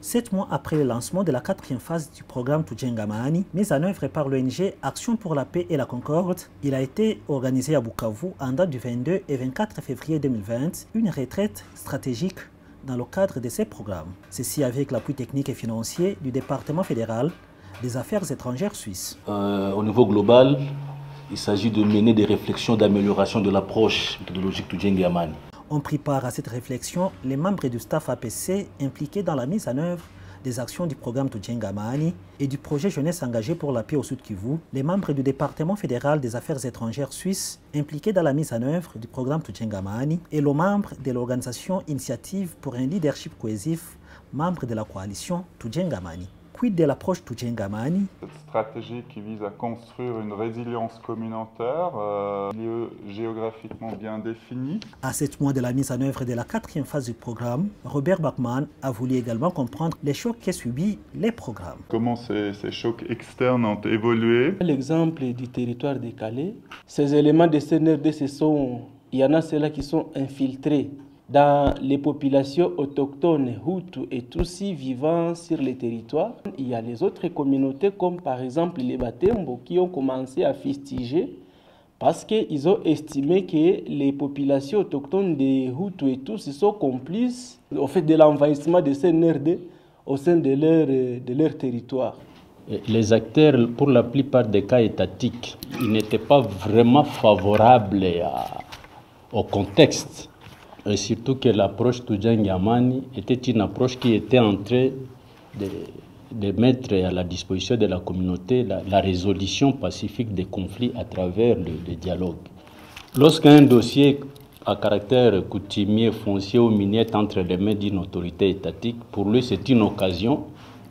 7 mois après le lancement de la 4e phase du programme Tujenga Amani, mise en œuvre par l'ONG Action pour la paix et la concorde, il a été organisé à Bukavu en date du 22 et 24 février 2020 une retraite stratégique dans le cadre de ces programmes. Ceci avec l'appui technique et financier du département fédéral des affaires étrangères suisses. Au niveau global, il s'agit de mener des réflexions d'amélioration de l'approche méthodologique Tujenga Amani. Ont pris part à cette réflexion les membres du staff APC impliqués dans la mise en œuvre des actions du programme Tujenga Amani et du projet Jeunesse engagée pour la paix au Sud Kivu, les membres du département fédéral des affaires étrangères suisses impliqués dans la mise en œuvre du programme Tujenga Amani et le membre de l'organisation Initiative pour un leadership cohésif, membre de la coalition Tujenga Amani. Quid de l'approche Tujenga Amani? Cette stratégie qui vise à construire une résilience communautaire, lieu géographiquement bien défini. À 7 mois de la mise en œuvre de la 4e phase du programme, Robert Bachmann a voulu également comprendre les chocs qu'ont subis les programmes. Comment ces chocs externes ont évolué. L'exemple du territoire de Calais, ces éléments de CNRD, il y en a ceux-là qui sont infiltrés dans les populations autochtones, Hutus et Tutsis vivant sur les territoires. Il y a les autres communautés comme par exemple les Batembo qui ont commencé à fustiger parce qu'ils ont estimé que les populations autochtones des Hutus et Tutsis sont complices au fait de l'envahissement des CNRD au sein de leur territoire. Les acteurs, pour la plupart des cas étatiques, ils n'étaient pas vraiment favorables au contexte. Et surtout que l'approche Tujenga Amani était une approche qui était en train de mettre à la disposition de la communauté la résolution pacifique des conflits à travers le dialogue. Lorsqu'un dossier à caractère coutumier, foncier ou minier est entre les mains d'une autorité étatique, pour lui c'est une occasion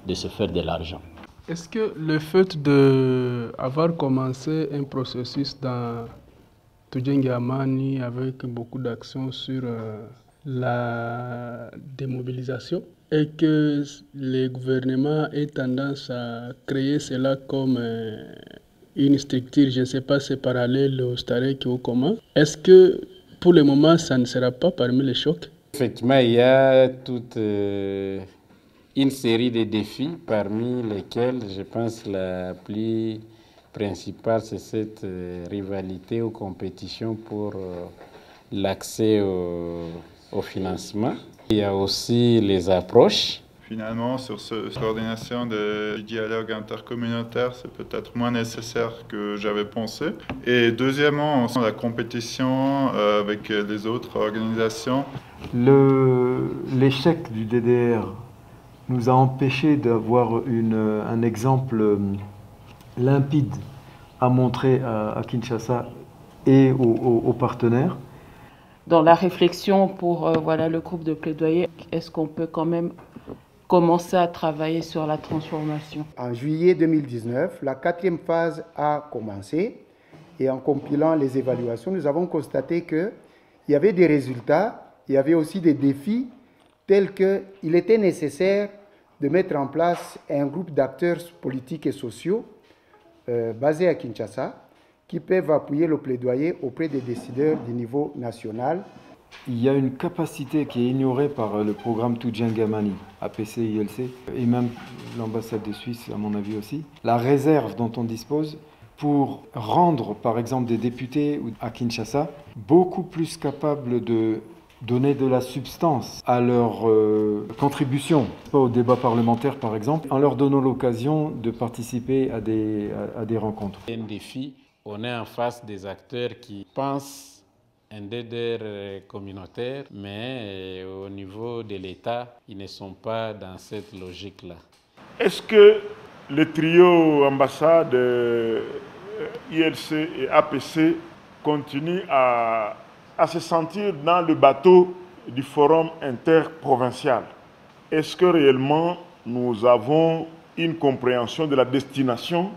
de se faire de l'argent. Est-ce que le fait d'avoir commencé un processus dans Tujenga Amani avec beaucoup d'actions sur la démobilisation et que le gouvernement ait tendance à créer cela comme une structure, je ne sais pas, c'est parallèle au STAREC ou comment. Est-ce que pour le moment ça ne sera pas parmi les chocs? Effectivement, il y a toute une série de défis parmi lesquels je pense la plus principal, c'est cette rivalité ou compétition pour l'accès au financement. Il y a aussi les approches. Finalement, sur cette coordination du dialogue intercommunautaire, c'est peut-être moins nécessaire que j'avais pensé. Et deuxièmement, la compétition avec les autres organisations. L'échec du DDR nous a empêché d'avoir un exemple limpide à montrer à Kinshasa et aux partenaires. Dans la réflexion pour le groupe de plaidoyer, est-ce qu'on peut quand même commencer à travailler sur la transformation? En juillet 2019, la 4e phase a commencé et en compilant les évaluations, nous avons constaté qu'il y avait des résultats, il y avait aussi des défis tels qu'il était nécessaire de mettre en place un groupe d'acteurs politiques et sociaux basés à Kinshasa, qui peuvent appuyer le plaidoyer auprès des décideurs du niveau national. Il y a une capacité qui est ignorée par le programme Tujenga Amani, APC, ILC, et même l'ambassade de Suisse, à mon avis aussi. La réserve dont on dispose pour rendre, par exemple, des députés à Kinshasa beaucoup plus capables de donner de la substance à leur contribution au débat parlementaire, par exemple, en leur donnant l'occasion de participer à des rencontres. Un défi, on est en face des acteurs qui pensent un DDR communautaire, mais au niveau de l'État, ils ne sont pas dans cette logique-là. Est-ce que le trio ambassade, ILC et APC continue à se sentir dans le bateau du forum interprovincial? Est-ce que réellement nous avons une compréhension de la destination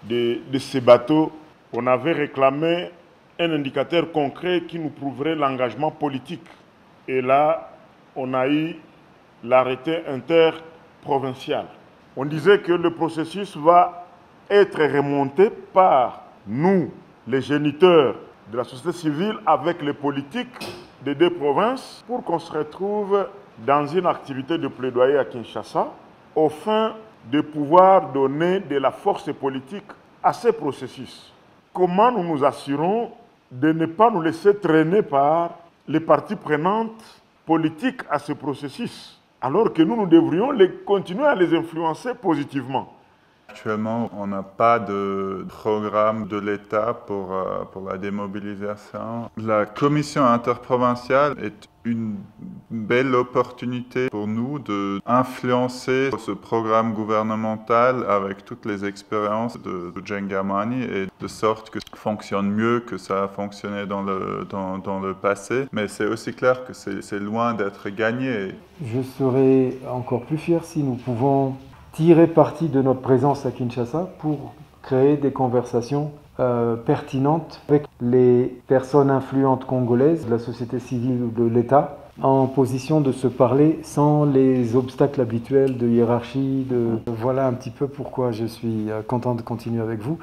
de ces bateaux? On avait réclamé un indicateur concret qui nous prouverait l'engagement politique. Et là, on a eu l'arrêté interprovincial. On disait que le processus va être remonté par nous, les géniteurs de la société civile, avec les politiques des deux provinces, pour qu'on se retrouve dans une activité de plaidoyer à Kinshasa, au fin de pouvoir donner de la force politique à ces processus. Comment nous nous assurons de ne pas nous laisser traîner par les parties prenantes politiques à ce processus, alors que nous devrions continuer à les influencer positivement. Actuellement, on n'a pas de programme de l'État pour la démobilisation. La commission interprovinciale est une belle opportunité pour nous d'influencer ce programme gouvernemental avec toutes les expériences de Djengamani et de sorte que ça fonctionne mieux que ça a fonctionné dans le passé. Mais c'est aussi clair que c'est loin d'être gagné. Je serais encore plus fier si nous pouvons tirer parti de notre présence à Kinshasa pour créer des conversations pertinentes avec les personnes influentes congolaises, de la société civile ou de l'État, en position de se parler sans les obstacles habituels de hiérarchie. Voilà un petit peu pourquoi je suis content de continuer avec vous.